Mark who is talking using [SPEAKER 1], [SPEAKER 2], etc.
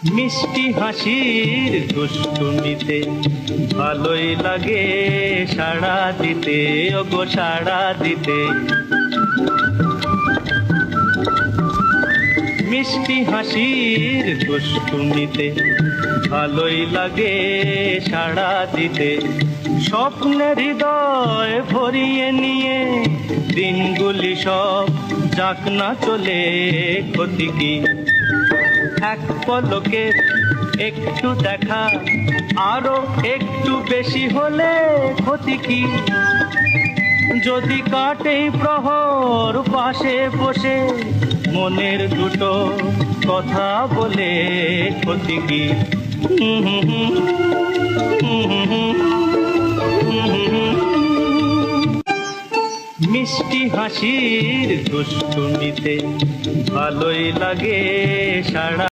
[SPEAKER 1] মিষ্টি হাসির দুষ্টুমিতে ভালোই লাগে সাড়া দিতে, ওগো সাড়া দিতে। মিষ্টি হাসির দুষ্টুমিতে ভালোই লাগে সাড়া দিতে। স্বপ্নের হৃদয় ভরিয়ে নিয়ে দিনগুলি সব যাক না চলে, ক্ষতি কি? এক পলকে একটু দেখা, আরো একটু বেশি হলে ক্ষতি কি? যদি কাটে প্রহর পাশে বসে মনের দুটো কথা বলে, ক্ষতি কি? মিষ্টি হাসির দুষ্টুমিতে ভালোই লাগে সাড়া